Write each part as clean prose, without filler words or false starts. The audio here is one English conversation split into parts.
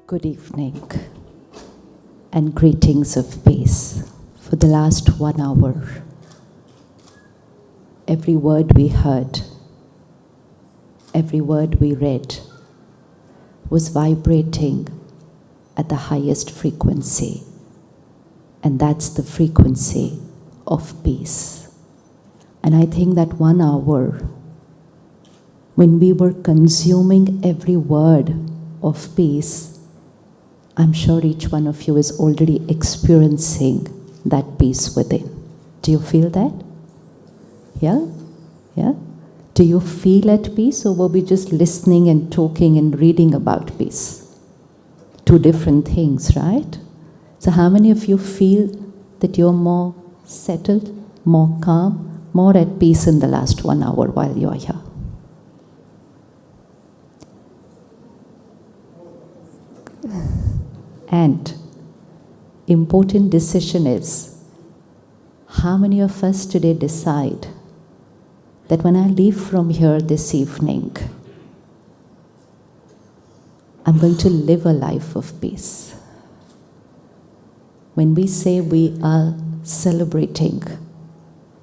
Good evening and greetings of peace. For the last 1 hour, every word we heard, every word we read was vibrating at the highest frequency, and that's the frequency of peace. And I think that 1 hour, when we were consuming every word of peace, I'm sure each one of you is already experiencing that peace within. Do you feel that? Yeah? Yeah? Do you feel at peace, or were we just listening and talking and reading about peace? Two different things, right? So how many of you feel that you're more settled, more calm, more at peace in the last 1 hour while you're here? And important decision is, how many of us today decide that when I leave from here this evening, I'm going to live a life of peace? When we say we are celebrating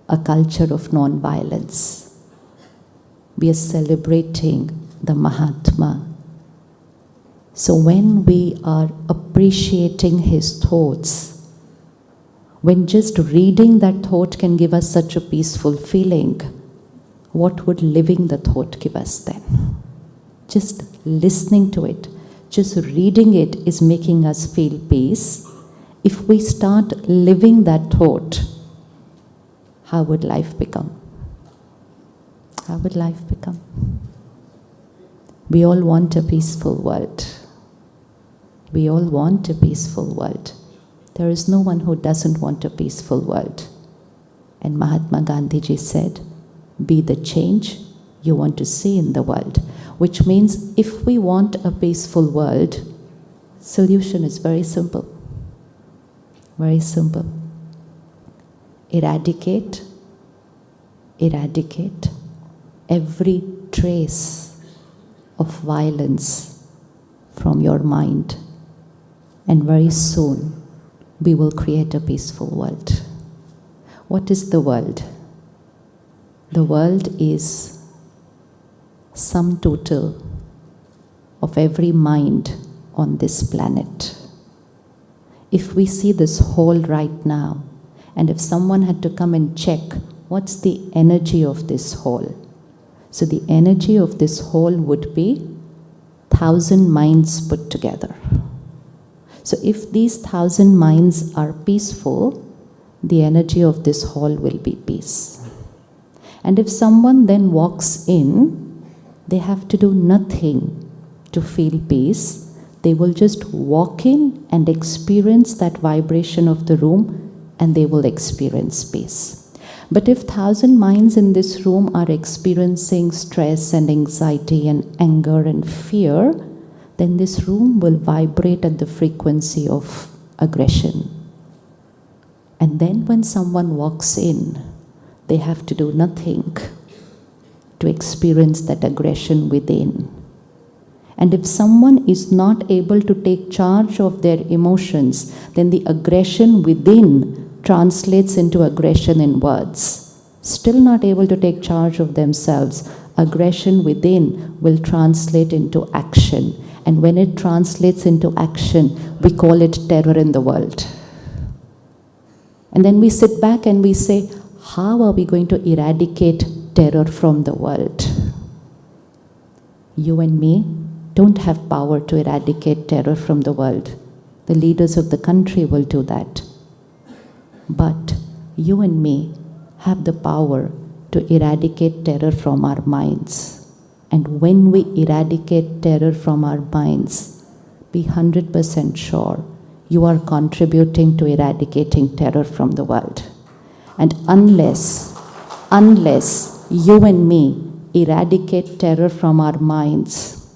a culture of non-violence, we are celebrating the Mahatma. So when we are appreciating his thoughts, when just reading that thought can give us such a peaceful feeling, what would living the thought give us then? Just listening to it, just reading it is making us feel peace. If we start living that thought, how would life become? How would life become? We all want a peaceful world. We all want a peaceful world. There is no one who doesn't want a peaceful world. And Mahatma Gandhi said, be the change you want to see in the world. Which means if we want a peaceful world, solution is very simple. Very simple. Eradicate every trace of violence from your mind. And very soon, we will create a peaceful world. What is the world? The world is sum total of every mind on this planet. If we see this whole right now, and if someone had to come and check what's the energy of this whole, so the energy of this whole would be 1,000 minds put together. So if these 1,000 minds are peaceful, the energy of this whole will be peace. And if someone then walks in, they have to do nothing to feel peace. They will just walk in and experience that vibration of the room, and they will experience peace. But if 1,000 minds in this room are experiencing stress and anxiety and anger and fear, then this room will vibrate at the frequency of aggression. And then when someone walks in, they have to do nothing to experience that aggression within. And if someone is not able to take charge of their emotions, then the aggression within translates into aggression in words. Still not able to take charge of themselves, aggression within will translate into action. And when it translates into action, we call it terror in the world. And then we sit back and we say, how are we going to eradicate terror from the world? You and me don't have power to eradicate terror from the world. The leaders of the country will do that. But you and me have the power to eradicate terror from our minds. And when we eradicate terror from our minds, be 100% sure you are contributing to eradicating terror from the world. And unless you and me eradicate terror from our minds,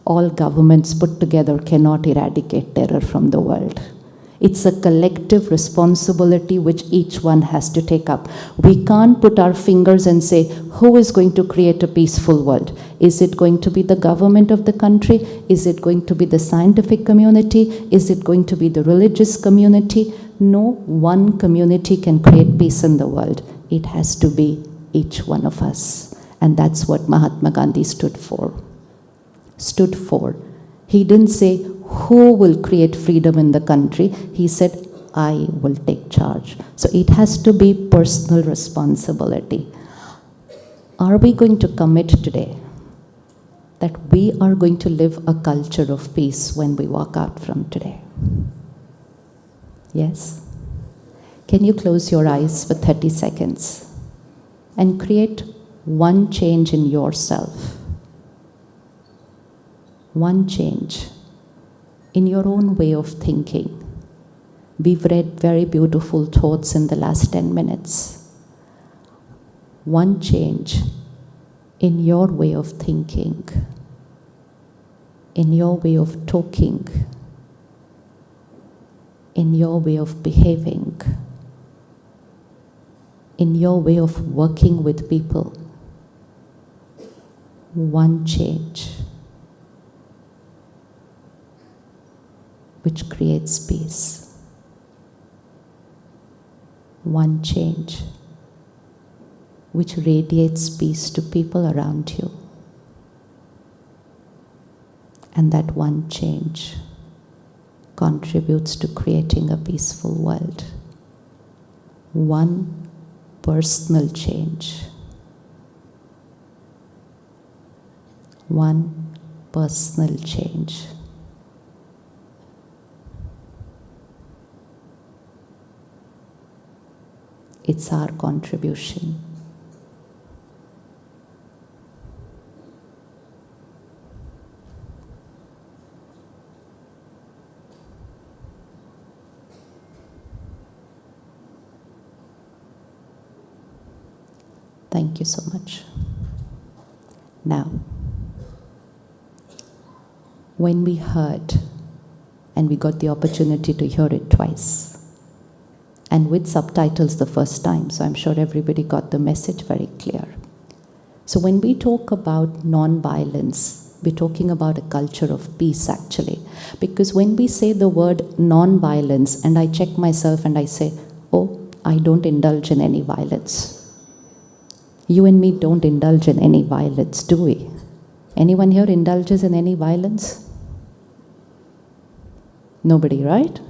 all governments put together cannot eradicate terror from the world. It's a collective responsibility which each one has to take up. We can't put our fingers and say, who is going to create a peaceful world? Is it going to be the government of the country? Is it going to be the scientific community? Is it going to be the religious community? No one community can create peace in the world. It has to be each one of us. And that's what Mahatma Gandhi stood for. He didn't say, who will create freedom in the country? He said, I will take charge. So it has to be personal responsibility. Are we going to commit today that we are going to live a culture of peace when we walk out from today? Yes? Can you close your eyes for 30 seconds and create one change in yourself? One change in your own way of thinking. We've read very beautiful thoughts in the last 10 minutes. One change in your way of thinking, in your way of talking, in your way of behaving, in your way of working with people. One change which creates peace. One change which radiates peace to people around you. And that one change contributes to creating a peaceful world. One personal change. One personal change. It's our contribution. Thank you so much. Now, when we heard, and we got the opportunity to hear it twice, and with subtitles the first time, so I'm sure everybody got the message very clear. So when we talk about non-violence, we're talking about a culture of peace actually. Because when we say the word non-violence, and I check myself and I say, oh, I don't indulge in any violence. You and me don't indulge in any violence, do we? Anyone here indulges in any violence? Nobody, right?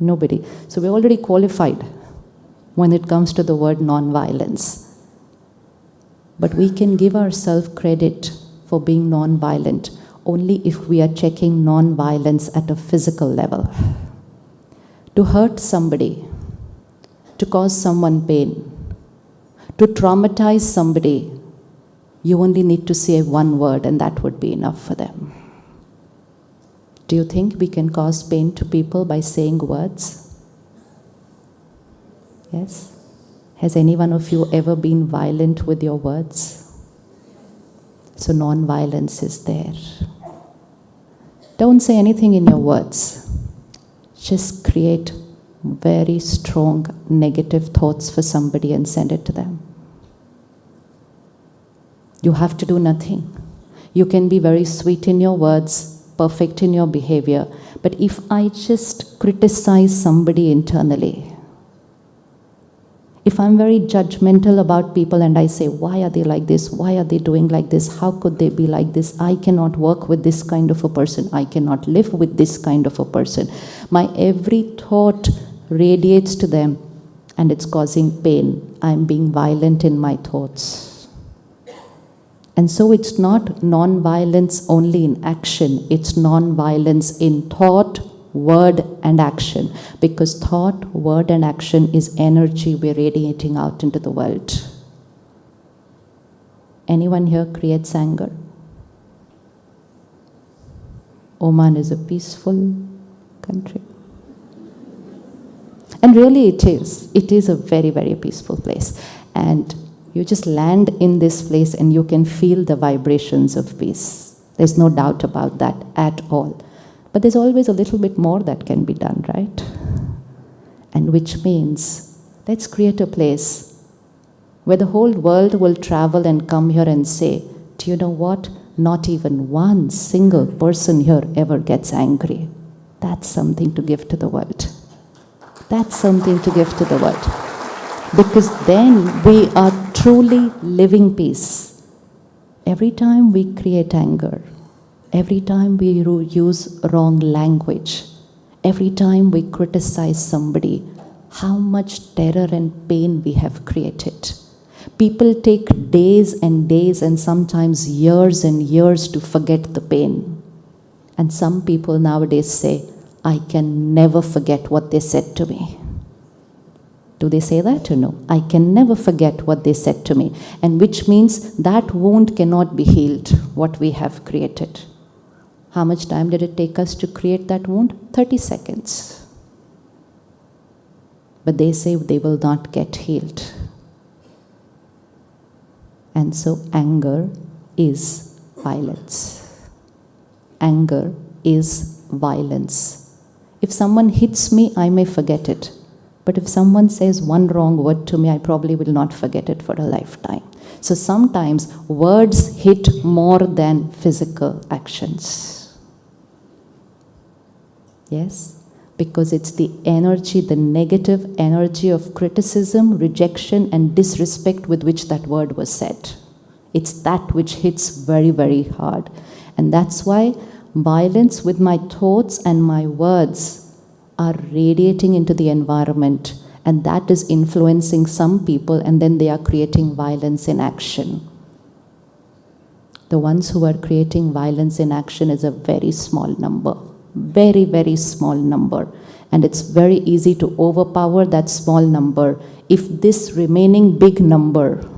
Nobody. So we're already qualified when it comes to the word non-violence. But we can give ourselves credit for being non-violent only if we are checking non-violence at a physical level. To hurt somebody, to cause someone pain, to traumatize somebody, you only need to say one word and that would be enough for them. Do you think we can cause pain to people by saying words? Yes? Has any one of you ever been violent with your words? So non-violence is there. Don't say anything in your words. Just create very strong negative thoughts for somebody and send it to them. You have to do nothing. You can be very sweet in your words, perfect in your behavior, but if I just criticize somebody internally, if I'm very judgmental about people and I say, why are they like this? Why are they doing like this? How could they be like this? I cannot work with this kind of a person. I cannot live with this kind of a person. My every thought radiates to them and it's causing pain. I'm being violent in my thoughts. And so it's not non-violence only in action, it's non-violence in thought, word and action. Because thought, word and action is energy we're radiating out into the world. Anyone here creates anger? Oman is a peaceful country. And really it is. It is a very, very peaceful place. And you just land in this place and you can feel the vibrations of peace. There's no doubt about that at all. But there's always a little bit more that can be done, right? And which means, let's create a place where the whole world will travel and come here and say, do you know what? Not even one single person here ever gets angry. That's something to give to the world. That's something to give to the world. Because then we are truly living peace. Every time we create anger, every time we use wrong language, every time we criticize somebody, how much terror and pain we have created. People take days and days and sometimes years and years to forget the pain. And some people nowadays say, I can never forget what they said to me. Do they say that or no? I can never forget what they said to me. And which means that wound cannot be healed, what we have created. How much time did it take us to create that wound? 30 seconds. But they say they will not get healed. And so anger is violence. Anger is violence. If someone hits me, I may forget it. But if someone says one wrong word to me, I probably will not forget it for a lifetime. So sometimes words hit more than physical actions. Yes? Because it's the energy, the negative energy of criticism, rejection, and disrespect with which that word was said. It's that which hits very, very hard. And that's why violence with my thoughts and my words are radiating into the environment, and that is influencing some people, and then they are creating violence in action. The ones who are creating violence in action is a very small number. Very, very small number. And it's very easy to overpower that small number if this remaining big number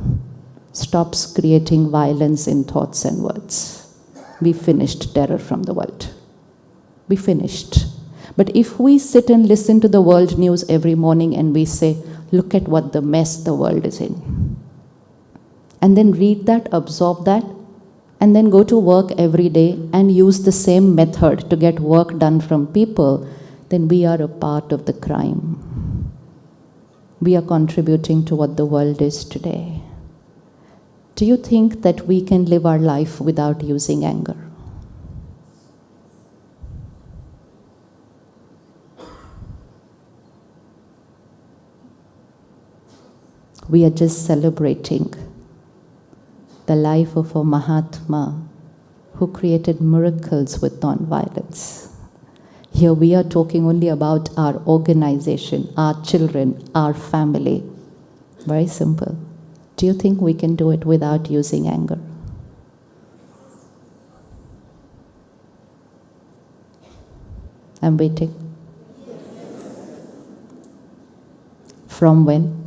stops creating violence in thoughts and words. We finished terror from the world. We finished. But if we sit and listen to the world news every morning and we say, look at what the mess the world is in, and then read that, absorb that, and then go to work every day and use the same method to get work done from people, then we are a part of the crime. We are contributing to what the world is today. Do you think that we can live our life without using anger? We are just celebrating the life of a Mahatma who created miracles with non-violence. Here we are talking only about our organization, our children, our family. Very simple. Do you think we can do it without using anger? I'm waiting. From when?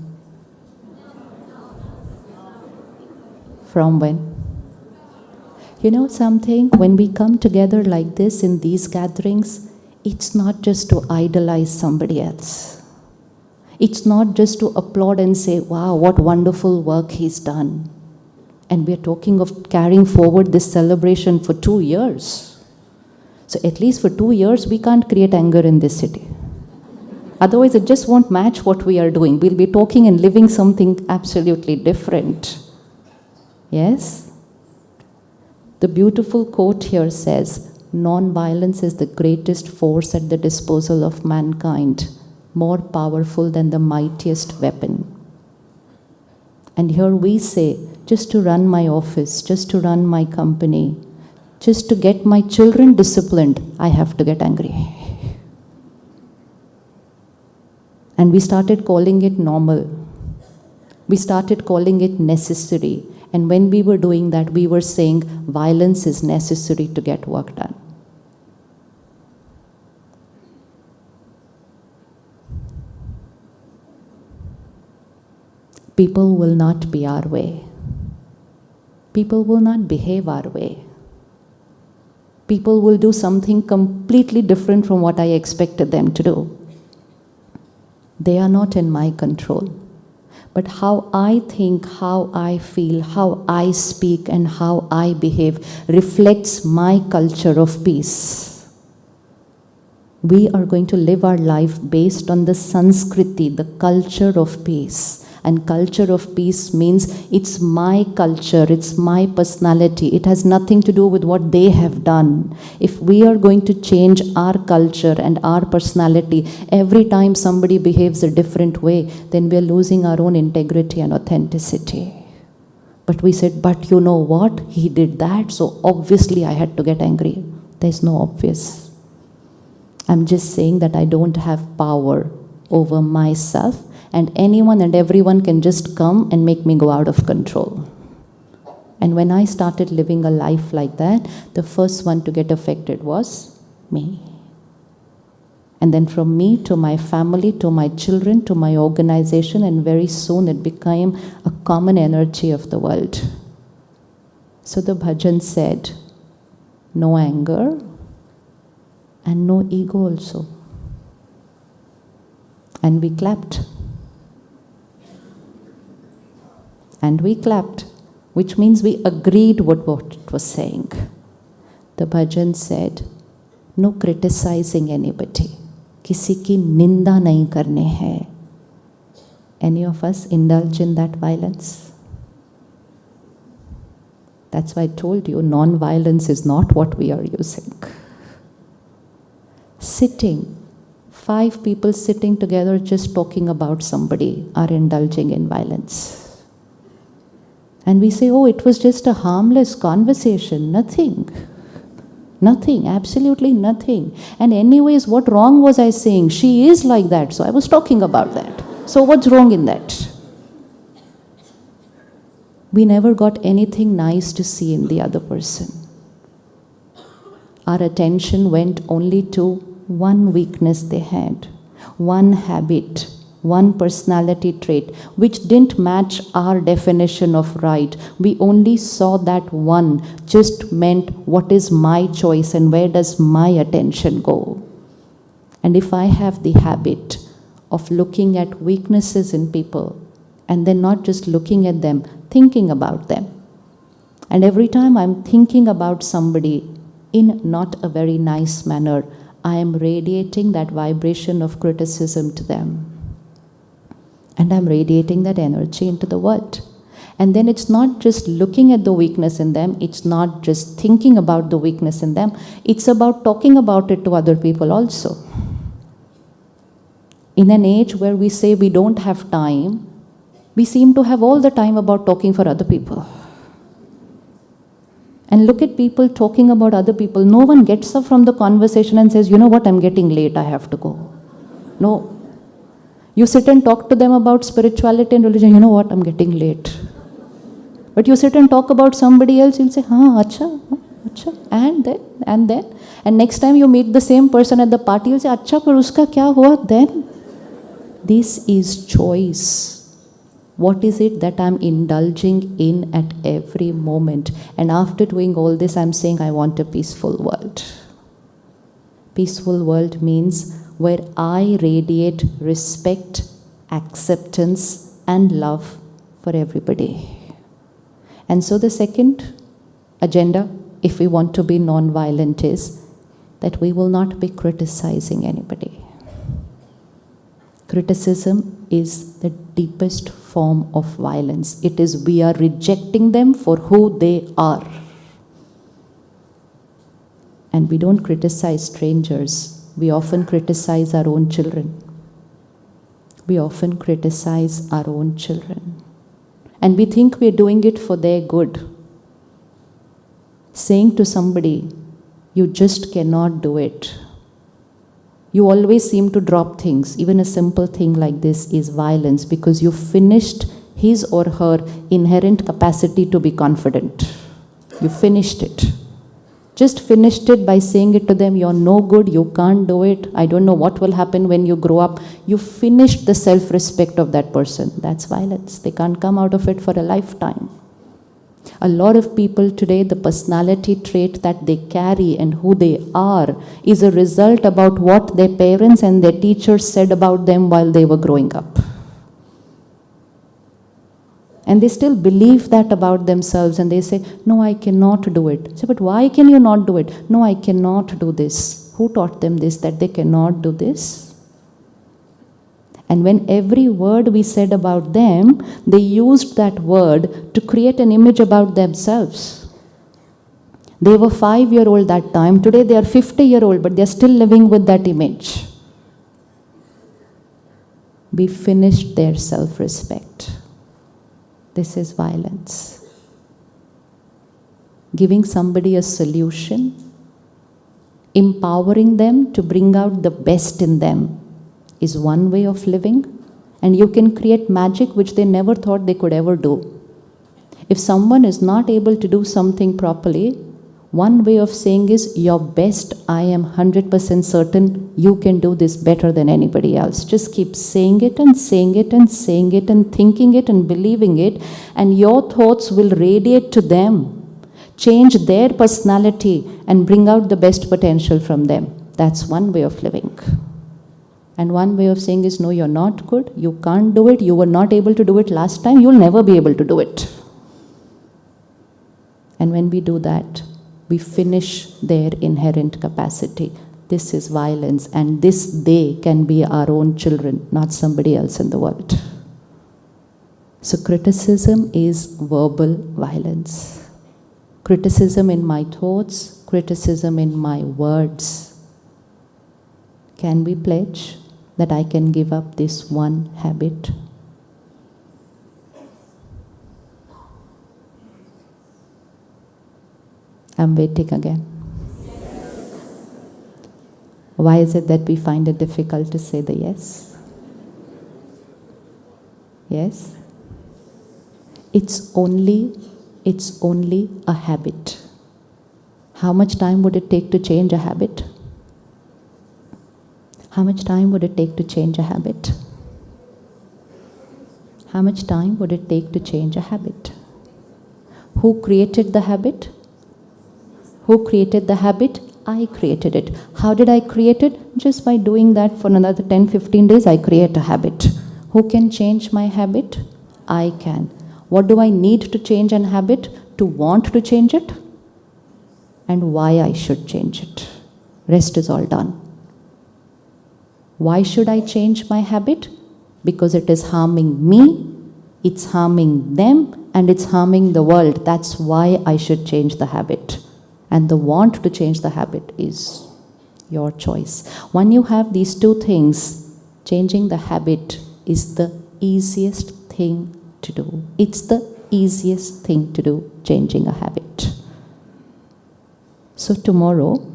From when? You know something? When we come together like this in these gatherings, it's not just to idolize somebody else. It's not just to applaud and say, wow, what wonderful work he's done. And we're talking of carrying forward this celebration for 2 years. So at least for 2 years, we can't create anger in this city. Otherwise, it just won't match what we are doing. We'll be talking and living something absolutely different. Yes? The beautiful quote here says, non-violence is the greatest force at the disposal of mankind, more powerful than the mightiest weapon. And here we say, just to run my office, just to run my company, just to get my children disciplined, I have to get angry. And we started calling it normal. We started calling it necessary. And when we were doing that, we were saying violence is necessary to get work done. People will not be our way. People will not behave our way. People will do something completely different from what I expected them to do. They are not in my control. But how I think, how I feel, how I speak, and how I behave reflects my culture of peace. We are going to live our life based on the Sanskriti, the culture of peace. And culture of peace means it's my culture, it's my personality. It has nothing to do with what they have done. If we are going to change our culture and our personality every time somebody behaves a different way, then we are losing our own integrity and authenticity. But we said, but you know what? He did that, so obviously I had to get angry. There's no obvious. I'm just saying that I don't have power over myself, and anyone and everyone can just come and make me go out of control. And when I started living a life like that, the first one to get affected was me. And then from me to my family, to my children, to my organization, and very soon it became a common energy of the world. So the bhajan said, no anger and no ego also. And we clapped. And we clapped, which means we agreed with what it was saying. The bhajan said, no criticizing anybody. Kisi ki ninda nahi karne hai. Any of us indulge in that violence? That's why I told you, non-violence is not what we are using. Sitting, 5 people sitting together just talking about somebody are indulging in violence. And we say, oh, it was just a harmless conversation, nothing. Nothing, absolutely nothing. And anyways, what wrong was I saying? She is like that, so I was talking about that. So what's wrong in that? We never got anything nice to see in the other person. Our attention went only to one weakness they had, one habit, one personality trait, which didn't match our definition of right. We only saw that one just meant what is my choice and where does my attention go. And if I have the habit of looking at weaknesses in people and then not just looking at them, thinking about them. And every time I'm thinking about somebody in not a very nice manner, I am radiating that vibration of criticism to them. And I'm radiating that energy into the world. And then it's not just looking at the weakness in them, it's not just thinking about the weakness in them, it's about talking about it to other people also. In an age where we say we don't have time, we seem to have all the time about talking for other people. And look at people talking about other people. No one gets up from the conversation and says, you know what, I'm getting late, I have to go. No. You sit and talk to them about spirituality and religion, you know what, I'm getting late. But you sit and talk about somebody else, you'll say, acha, acha, and then. And next time you meet the same person at the party, you'll say, acha, par uska kya hua then? This is choice. What is it that I'm indulging in at every moment? And after doing all this, I'm saying I want a peaceful world. Peaceful world means where I radiate respect, acceptance, and love for everybody. And so the second agenda, if we want to be non-violent, is that we will not be criticizing anybody. Criticism is the deepest form of violence. It is we are rejecting them for who they are. And we don't criticize strangers. We often criticize our own children. We often criticize our own children. And we think we're doing it for their good. Saying to somebody, you just cannot do it. You always seem to drop things. Even a simple thing like this is violence because you finished his or her inherent capacity to be confident. You finished it. Just finished it by saying it to them, you're no good, you can't do it, I don't know what will happen when you grow up. You finished the self-respect of that person. That's violence. They can't come out of it for a lifetime. A lot of people today, the personality trait that they carry and who they are is a result about what their parents and their teachers said about them while they were growing up. And they still believe that about themselves and they say, no, I cannot do it. I say, but why can you not do it? No, I cannot do this. Who taught them this, that they cannot do this? And when every word we said about them, they used that word to create an image about themselves. They were 5-year-old that time. Today they are 50-year-old, but they're still living with that image. We finished their self-respect. This is violence. Giving somebody a solution, empowering them to bring out the best in them is one way of living, and you can create magic which they never thought they could ever do. If someone is not able to do something properly, one way of saying is, your best, I am 100% certain you can do this better than anybody else. Just keep saying it and saying it and saying it and thinking it and believing it, and your thoughts will radiate to them, change their personality and bring out the best potential from them. That's one way of living. And one way of saying is, no, you're not good, you can't do it, you were not able to do it last time, you'll never be able to do it. And when we do that, we finish their inherent capacity. This is violence, and this they can be our own children, not somebody else in the world. So criticism is verbal violence. Criticism in my thoughts, criticism in my words. Can we pledge that I can give up this one habit? I'm waiting again. Why is it that we find it difficult to say the yes? Yes? It's only a habit. How much time would it take to change a habit? How much time would it take to change a habit? How much time would it take to change a habit? Who created the habit? Who created the habit? I created it. How did I create it? Just by doing that for another 10-15 days, I create a habit. Who can change my habit? I can. What do I need to change an habit? To want to change it? And why I should change it. Rest is all done. Why should I change my habit? Because it is harming me, it's harming them, and it's harming the world. That's why I should change the habit. And the want to change the habit is your choice. When you have these two things, changing the habit is the easiest thing to do. It's the easiest thing to do, changing a habit. So tomorrow,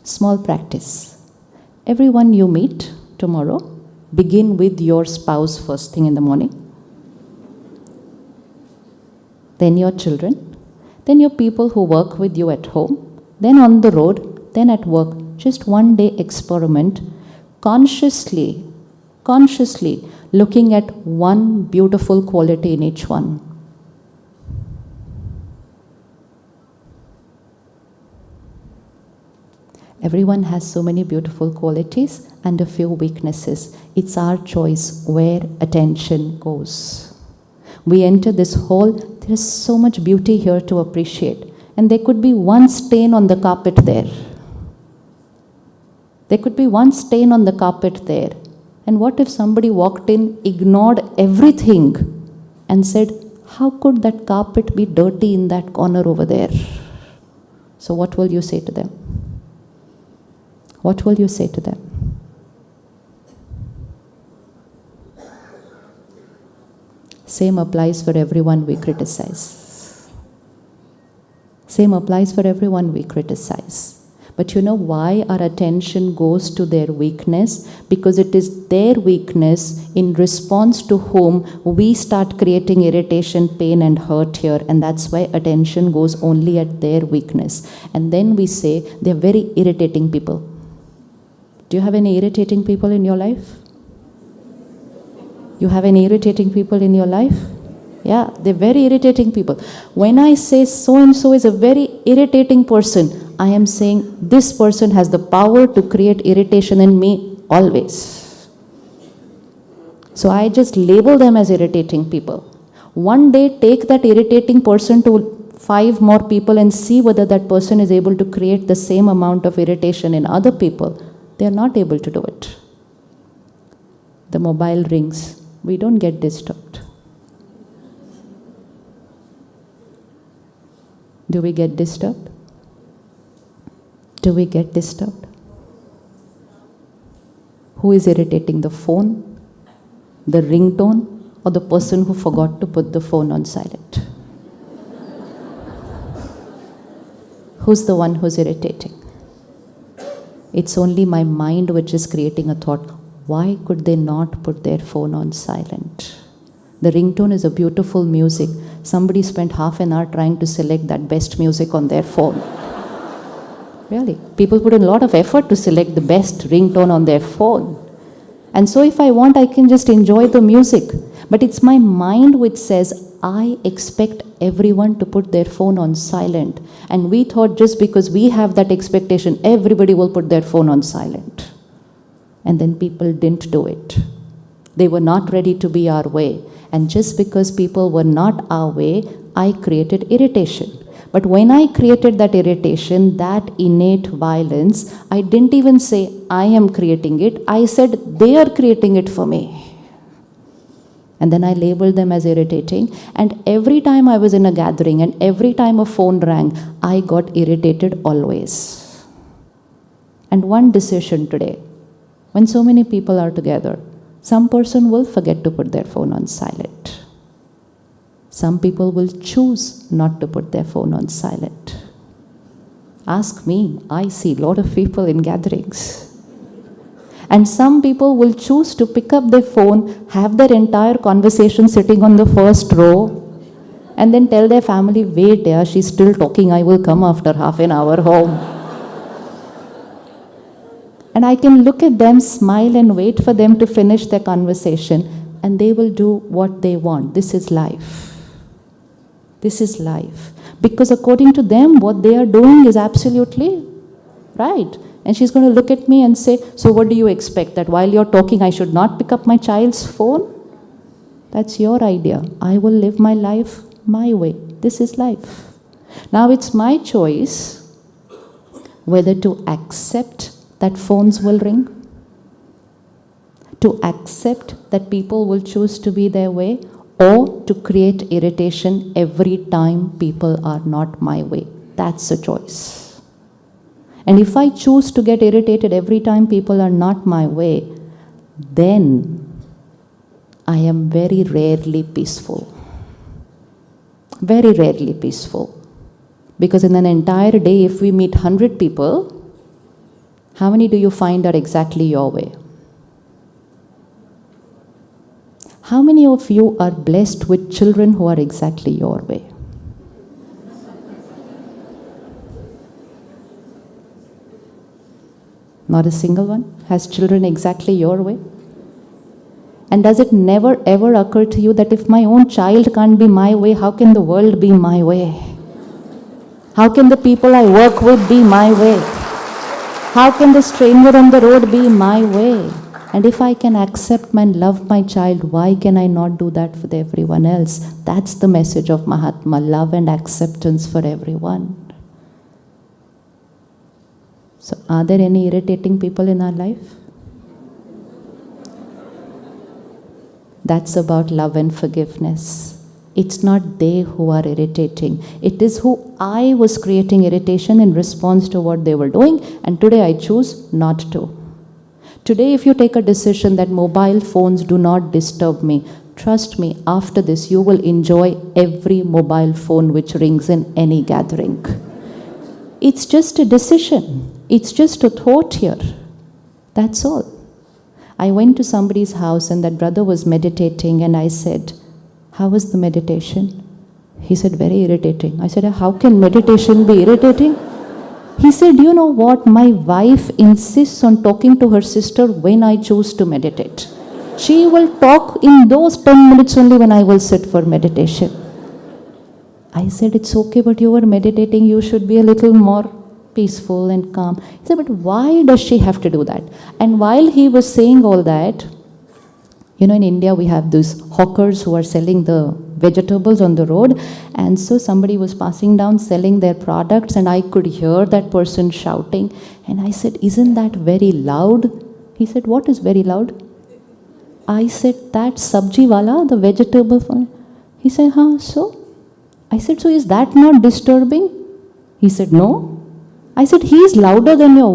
small practice. Everyone you meet tomorrow, begin with your spouse first thing in the morning. Then your children. Then your people who work with you at home, then on the road, then at work. Just one day experiment, consciously looking at one beautiful quality in each one. Everyone has so many beautiful qualities and a few weaknesses. It's our choice where attention goes. We enter this hall, there is so much beauty here to appreciate. And there could be one stain on the carpet there. There could be one stain on the carpet there. And what if somebody walked in, ignored everything, and said, how could that carpet be dirty in that corner over there? So what will you say to them? What will you say to them? Same applies for everyone we criticize. Same applies for everyone we criticize. But you know why our attention goes to their weakness? Because it is their weakness in response to whom we start creating irritation, pain and hurt here. And that's why attention goes only at their weakness. And then we say they're very irritating people. Do you have any irritating people in your life? You have any irritating people in your life? Yeah, they're very irritating people. When I say so-and-so is a very irritating person, I am saying this person has the power to create irritation in me always. So I just label them as irritating people. One day, take that irritating person to 5 more people and see whether that person is able to create the same amount of irritation in other people. They are not able to do it. The mobile rings. We don't get disturbed. Do we get disturbed? Do we get disturbed? Who is irritating, the phone, the ringtone, or the person who forgot to put the phone on silent? Who's the one who's irritating? It's only my mind which is creating a thought. Why could they not put their phone on silent? The ringtone is a beautiful music. Somebody spent half an hour trying to select that best music on their phone. Really. People put in a lot of effort to select the best ringtone on their phone. And so if I want, I can just enjoy the music. But it's my mind which says, I expect everyone to put their phone on silent. And we thought just because we have that expectation, everybody will put their phone on silent. And then people didn't do it. They were not ready to be our way. And just because people were not our way, I created irritation. But when I created that irritation, that innate violence, I didn't even say, I am creating it. I said, they are creating it for me. And then I labeled them as irritating. And every time I was in a gathering and every time a phone rang, I got irritated always. And one decision today, when so many people are together, some person will forget to put their phone on silent. Some people will choose not to put their phone on silent. Ask me, I see a lot of people in gatherings. And some people will choose to pick up their phone, have their entire conversation sitting on the first row, and then tell their family, wait, yeah, she's still talking, I will come after half an hour home. And I can look at them, smile, and wait for them to finish their conversation, and they will do what they want. This is life. This is life. Because according to them, what they are doing is absolutely right. And she's going to look at me and say, so what do you expect? That while you're talking, I should not pick up my child's phone? That's your idea. I will live my life my way. This is life. Now it's my choice whether to accept that phones will ring, to accept that people will choose to be their way, or to create irritation every time people are not my way. That's a choice. And if I choose to get irritated every time people are not my way, then I am very rarely peaceful. Very rarely peaceful. Because in an entire day, if we meet 100 people, how many do you find are exactly your way? How many of you are blessed with children who are exactly your way? Not a single one has children exactly your way? And does it never ever occur to you that if my own child can't be my way, how can the world be my way? How can the people I work with be my way? How can the stranger on the road be my way? And if I can accept and love my child, why can I not do that for everyone else? That's the message of Mahatma, love and acceptance for everyone. So are there any irritating people in our life? That's about love and forgiveness. It's not they who are irritating. It is who I was creating irritation in response to what they were doing, and today I choose not to. Today, if you take a decision that mobile phones do not disturb me, trust me, after this you will enjoy every mobile phone which rings in any gathering. It's just a decision. It's just a thought here. That's all. I went to somebody's house and that brother was meditating, and I said, how was the meditation? He said, very irritating. I said, how can meditation be irritating? He said, you know what? My wife insists on talking to her sister when I choose to meditate. She will talk in those 10 minutes only when I will sit for meditation. I said, it's okay, but you were meditating. You should be a little more peaceful and calm. He said, but why does she have to do that? And while he was saying all that, you know, in India we have these hawkers who are selling the vegetables on the road, and so somebody was passing down selling their products, and I could hear that person shouting, and I said, "Isn't that very loud?" He said, "What is very loud?" I said, "That sabji wala, the vegetable." He said, "Huh, so?" I said, "So is that not disturbing?" He said, "No." I said, "He is louder than your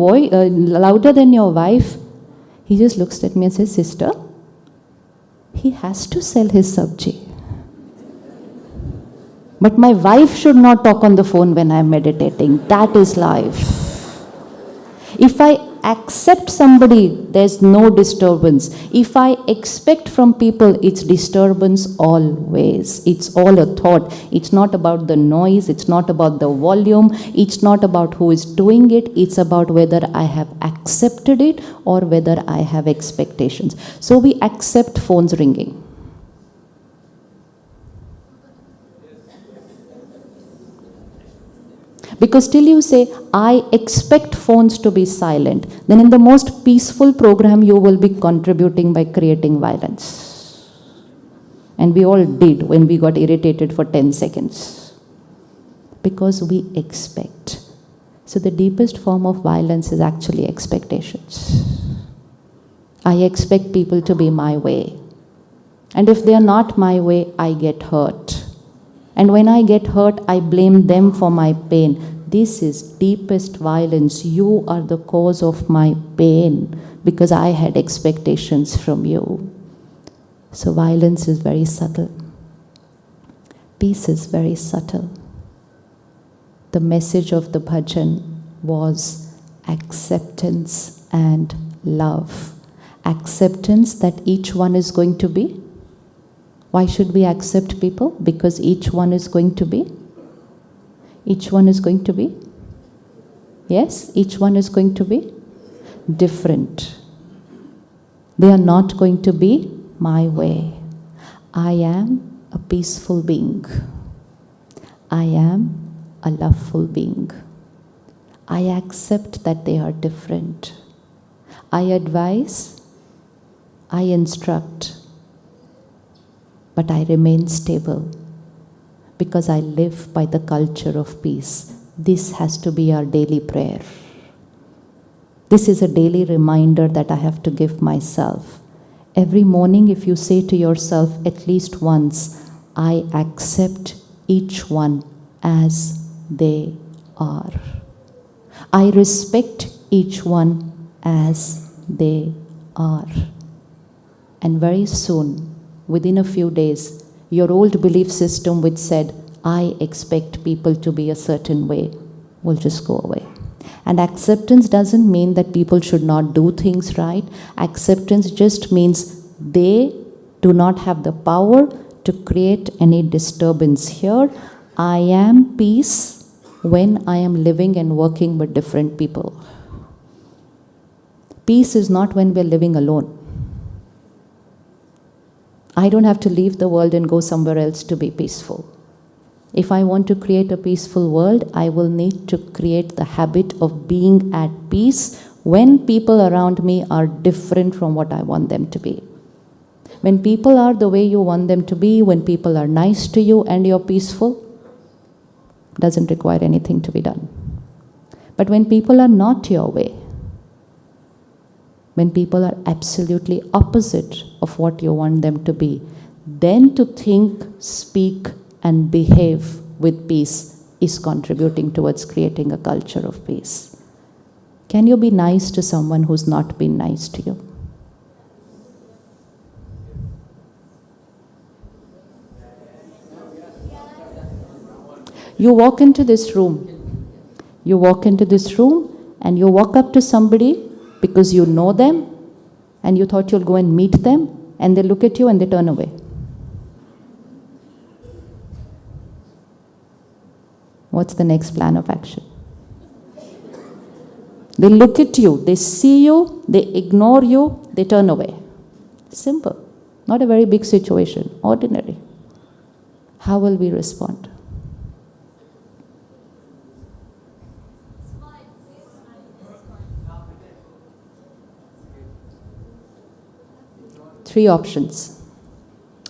louder than your wife." He just looks at me and says, "Sister, he has to sell his sabji. But my wife should not talk on the phone when I am meditating. That is life." If I accept somebody, there's no disturbance. If I expect from people, it's disturbance always. It's all a thought. It's not about the noise. It's not about the volume. It's not about who is doing it. It's about whether I have accepted it or whether I have expectations. So we accept phones ringing. Because till you say, "I expect phones to be silent," then in the most peaceful program you will be contributing by creating violence. And we all did when we got irritated for 10 seconds. Because we expect. So the deepest form of violence is actually expectations. I expect people to be my way. And if they are not my way, I get hurt. And when I get hurt, I blame them for my pain. This is deepest violence. You are the cause of my pain because I had expectations from you. So violence is very subtle. Peace is very subtle. The message of the bhajan was acceptance and love. Acceptance that each one is going to be. Why should we accept people? Because each one is going to be. Each one is going to be. Yes, each one is going to be different. They are not going to be my way. I am a peaceful being. I am a loveful being. I accept that they are different. I advise, I instruct, but I remain stable because I live by the culture of peace. This has to be our daily prayer. This is a daily reminder that I have to give myself. Every morning, if you say to yourself at least once, "I accept each one as they are. I respect each one as they are." And very soon, within a few days, your old belief system which said, "I expect people to be a certain way," will just go away. And acceptance doesn't mean that people should not do things right. Acceptance just means they do not have the power to create any disturbance here. I am peace when I am living and working with different people. Peace is not when we're living alone. I don't have to leave the world and go somewhere else to be peaceful. If I want to create a peaceful world, I will need to create the habit of being at peace when people around me are different from what I want them to be. When people are the way you want them to be, when people are nice to you and you're peaceful, doesn't require anything to be done. But when people are not your way, when people are absolutely opposite of what you want them to be, then to think, speak, and behave with peace is contributing towards creating a culture of peace. Can you be nice to someone who's not been nice to you? You walk into this room. You walk into this room and you walk up to somebody because you know them and you thought you'll go and meet them, and they look at you and they turn away. What's the next plan of action? They look at you, they see you, they ignore you, they turn away. Simple. Not a very big situation, ordinary. How will we respond? Three options.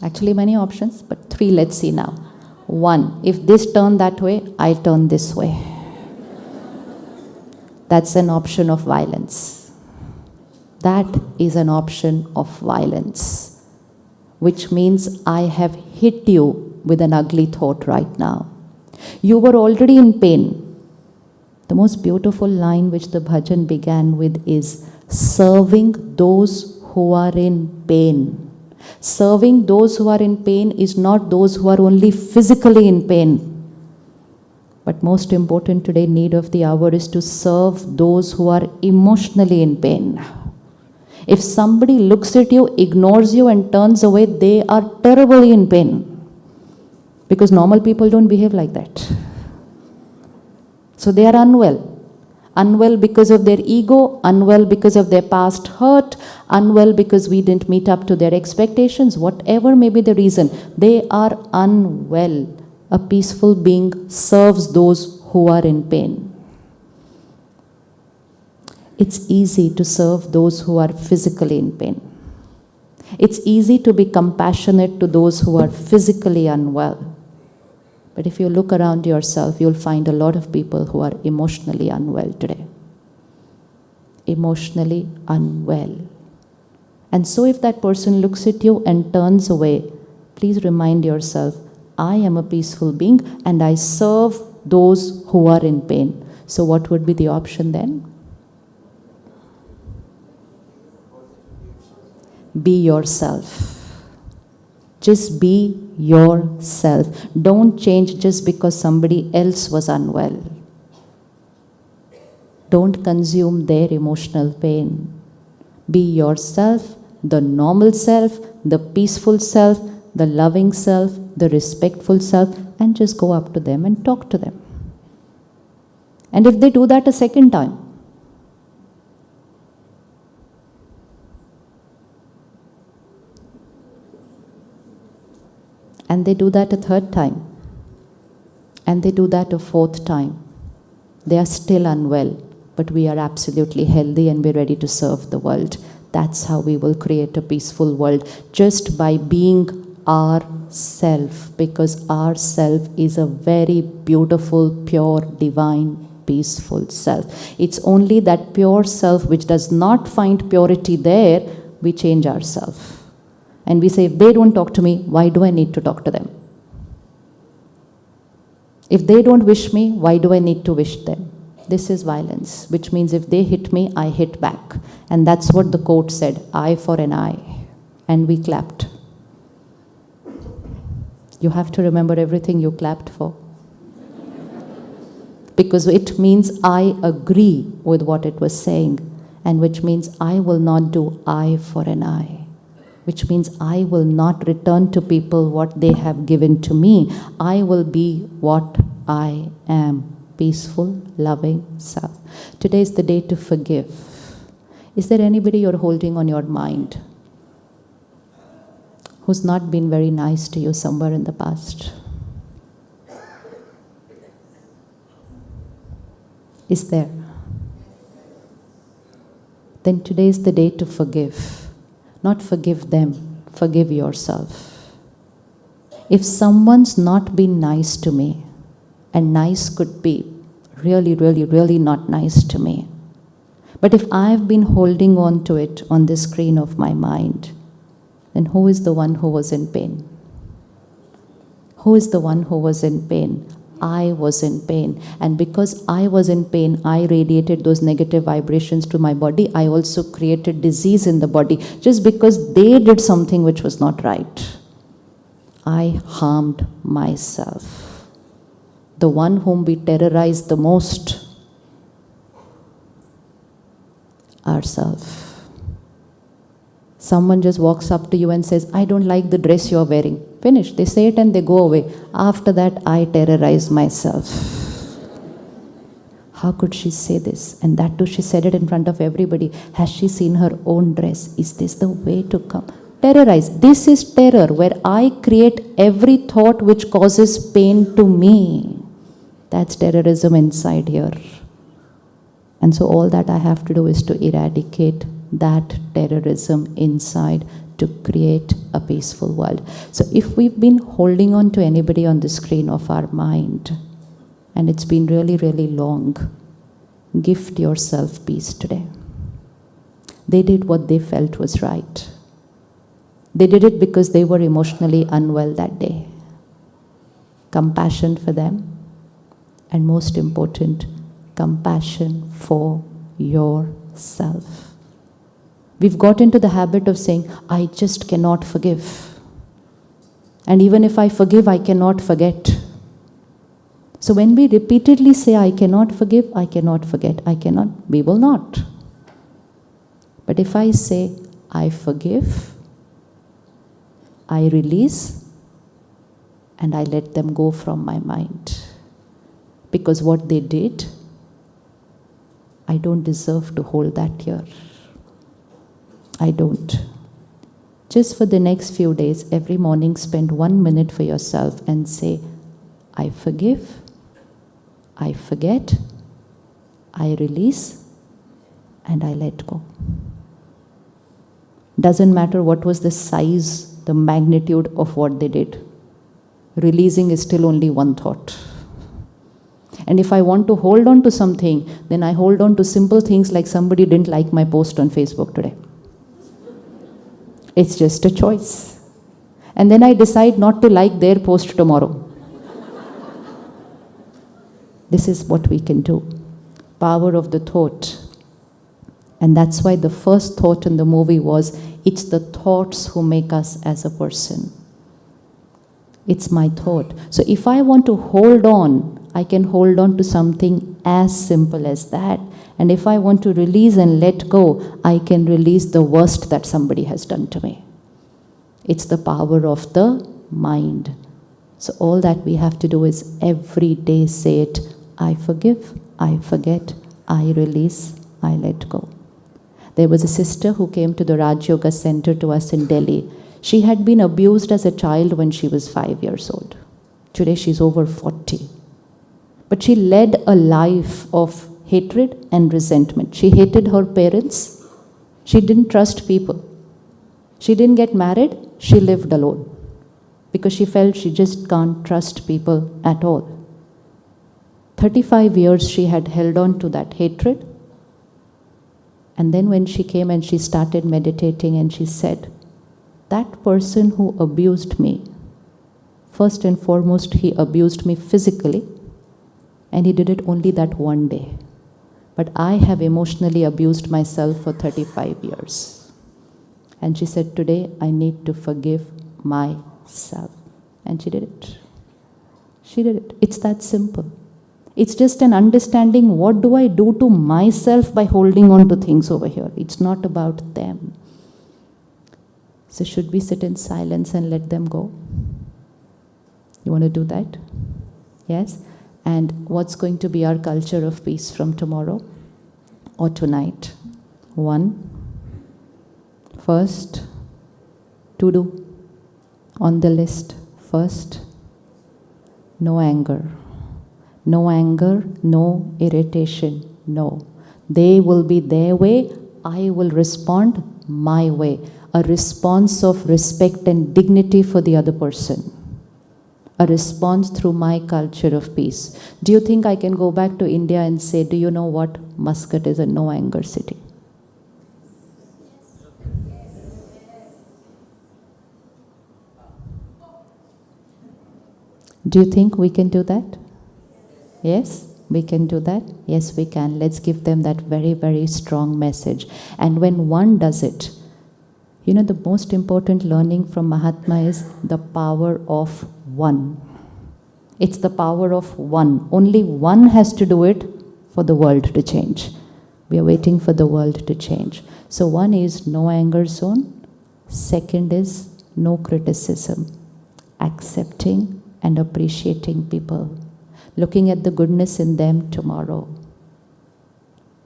Actually, many options, but 3, let's see now. 1, if this turn that way, I turn this way. That's an option of violence. That is an option of violence, which means I have hit you with an ugly thought right now. You were already in pain. The most beautiful line which the bhajan began with is serving those who are in pain. Serving those who are in pain is not those who are only physically in pain. But most important today, need of the hour is to serve those who are emotionally in pain. If somebody looks at you, ignores you and turns away, they are terribly in pain. Because normal people don't behave like that. So they are unwell. Unwell because of their ego, unwell because of their past hurt, unwell because we didn't meet up to their expectations, whatever may be the reason, they are unwell. A peaceful being serves those who are in pain. It's easy to serve those who are physically in pain. It's easy to be compassionate to those who are physically unwell. But if you look around yourself, you'll find a lot of people who are emotionally unwell today. Emotionally unwell. And so if that person looks at you and turns away, please remind yourself, I am a peaceful being and I serve those who are in pain. So what would be the option then? Be yourself. Just be yourself. Don't change just because somebody else was unwell. Don't consume their emotional pain. Be yourself, the normal self, the peaceful self, the loving self, the respectful self, and just go up to them and talk to them. And if they do that a second time, and they do that a third time, and they do that a fourth time, they are still unwell, but we are absolutely healthy and we're ready to serve the world. That's how we will create a peaceful world, just by being ourself, because ourself is a very beautiful, pure, divine, peaceful self. It's only that pure self which does not find purity there, we change ourselves. And we say, if they don't talk to me, why do I need to talk to them? If they don't wish me, why do I need to wish them? This is violence, which means if they hit me, I hit back. And that's what the quote said, eye for an eye. And we clapped. You have to remember everything you clapped for. Because it means I agree with what it was saying. And which means I will not do eye for an eye. Which means I will not return to people what they have given to me. I will be what I am. Peaceful, loving self. Today is the day to forgive. Is there anybody you're holding on your mind who's not been very nice to you somewhere in the past? Is there? Then today is the day to forgive. Not forgive them, forgive yourself. If someone's not been nice to me, and nice could be really, really, really not nice to me, but if I've been holding on to it on the screen of my mind, then who is the one who was in pain? Who is the one who was in pain? I was in pain. And because I was in pain, I radiated those negative vibrations to my body. I also created disease in the body just because they did something which was not right. I harmed myself. The one whom we terrorize the most, ourselves. Someone just walks up to you and says, I don't like the dress you're wearing. Finish. They say it and they go away. After that, I terrorize myself. How could she say this? And that too, she said it in front of everybody. Has she seen her own dress? Is this the way to come? Terrorize. This is terror, where I create every thought which causes pain to me. That's terrorism inside here. And so all that I have to do is to eradicate that terrorism inside to create a peaceful world. So if we've been holding on to anybody on the screen of our mind, and it's been really, really long, gift yourself peace today. They did what they felt was right. They did it because they were emotionally unwell that day. Compassion for them, and most important, compassion for yourself. We've got into the habit of saying, I just cannot forgive. And even if I forgive, I cannot forget. So when we repeatedly say, I cannot forgive, I cannot forget, I cannot, we will not. But if I say, I forgive, I release, and I let them go from my mind. Because what they did, I don't deserve to hold that here. I don't. Just for the next few days, every morning, spend 1 minute for yourself and say, I forgive, I forget, I release, and I let go. Doesn't matter what was the size, the magnitude of what they did. Releasing is still only one thought. And if I want to hold on to something, then I hold on to simple things like somebody didn't like my post on Facebook today. It's just a choice. And then I decide not to like their post tomorrow. This is what we can do. Power of the thought. And that's why the first thought in the movie was, it's the thoughts who make us as a person. It's my thought. So if I want to hold on, I can hold on to something as simple as that. And if I want to release and let go, I can release the worst that somebody has done to me. It's the power of the mind. So all that we have to do is every day say it, I forgive, I forget, I release, I let go. There was a sister who came to the Raj Yoga Center to us in Delhi. She had been abused as a child when she was 5 years old. Today she's over 40. But she led a life of hatred and resentment. She hated her parents. She didn't trust people. She didn't get married. She lived alone because she felt she just can't trust people at all. 35 years she had held on to that hatred. And then when she came and she started meditating and she said, that person who abused me, first and foremost, he abused me physically, and he did it only that one day. But I have emotionally abused myself for 35 years. And she said, today I need to forgive myself. And she did it. She did it. It's that simple. It's just an understanding, what do I do to myself by holding on to things over here? It's not about them. So should we sit in silence and let them go? You want to do that? Yes? And what's going to be our culture of peace from tomorrow or tonight? 1. First, to do on the list. First, no anger. No anger, no irritation, no. They will be their way, I will respond my way. A response of respect and dignity for the other person. A response through my culture of peace. Do you think I can go back to India and say, do you know what? Muscat is a no anger city. Do you think we can do that? Yes, we can do that. Yes, we can. Let's give them that very, very strong message. And when one does it, you know, the most important learning from Mahatma is the power of one. It's the power of one. Only one has to do it for the world to change. We are waiting for the world to change. So 1 is no anger zone. 2nd is no criticism. Accepting and appreciating people. Looking at the goodness in them tomorrow.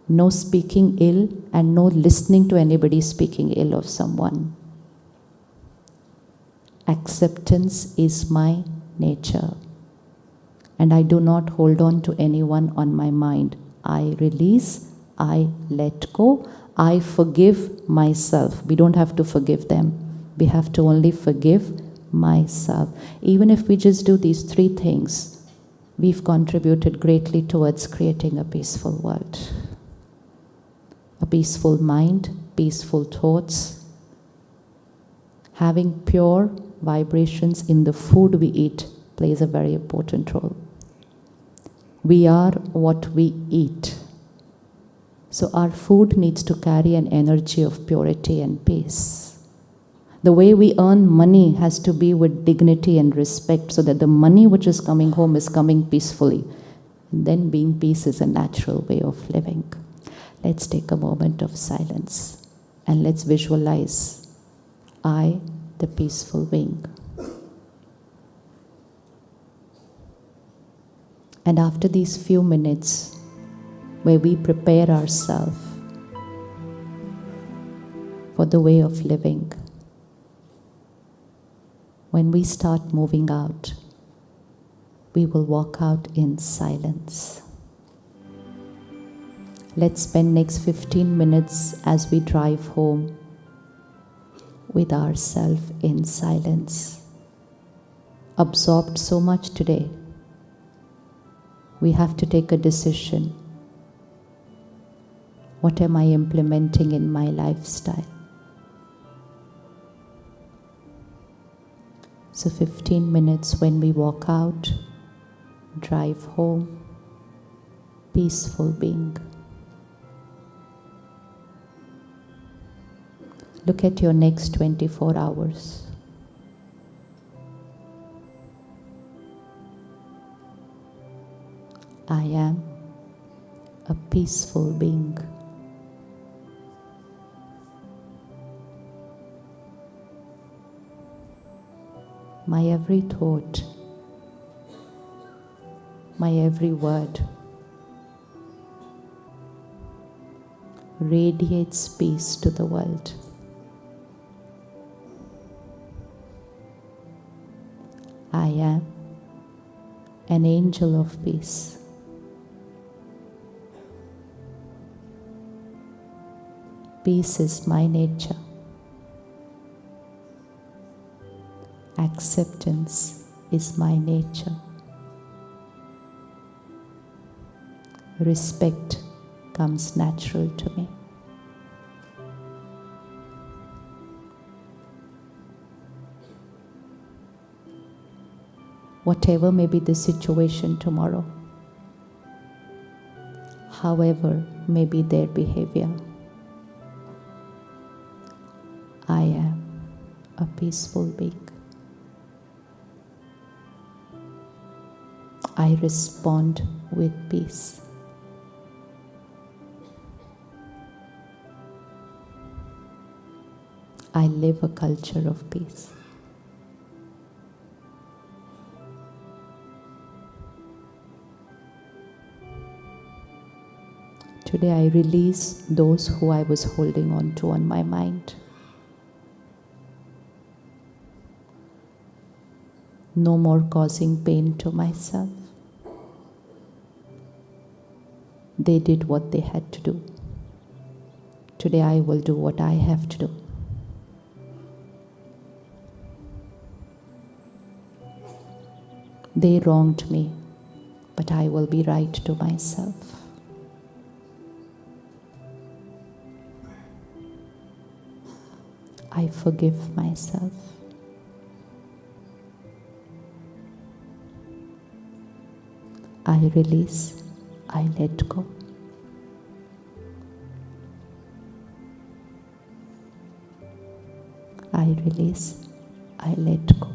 No speaking ill and no listening to anybody speaking ill of someone. Acceptance is my nature. And I do not hold on to anyone on my mind. I release, I let go, I forgive myself. We don't have to forgive them. We have to only forgive myself. Even if we just do these 3 things, we've contributed greatly towards creating a peaceful world. A peaceful mind, peaceful thoughts, having pure vibrations in the food we eat plays a very important role. We are what we eat. So our food needs to carry an energy of purity and peace. The way we earn money has to be with dignity and respect, so that the money which is coming home is coming peacefully. And then being peace is a natural way of living. Let's take a moment of silence and let's visualize I, the peaceful being. And after these few minutes where we prepare ourselves for the way of living, when we start moving out, we will walk out in silence. Let's spend next 15 minutes as we drive home with ourselves in silence. Absorbed so much today, we have to take a decision. What am I implementing in my lifestyle? So 15 minutes when we walk out, drive home, peaceful being. Look at your next 24 hours. I am a peaceful being. My every thought, my every word radiates peace to the world. I am an angel of peace. Peace is my nature. Acceptance is my nature. Respect comes natural to me. Whatever may be the situation tomorrow, however may be their behavior, I am a peaceful being. I respond with peace. I live a culture of peace. Today I release those who I was holding on to on my mind. No more causing pain to myself. They did what they had to do. Today I will do what I have to do. They wronged me, but I will be right to myself. I forgive myself. I release, I let go. I release, I let go.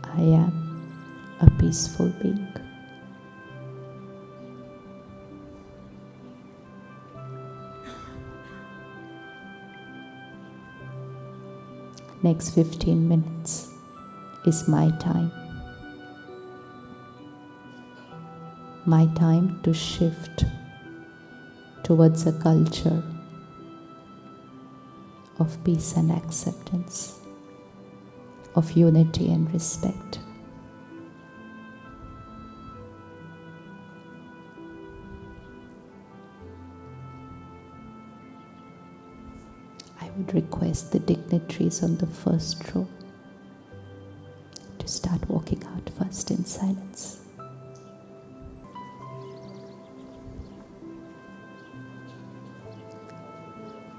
I am a peaceful being. Next 15 minutes is my time. My time to shift towards a culture of peace and acceptance, of unity and respect. would request the dignitaries on the first row to start walking out first in silence.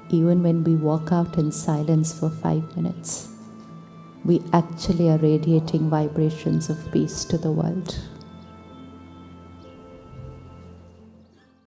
Even when we walk out in silence for 5 minutes, we actually are radiating vibrations of peace to the world.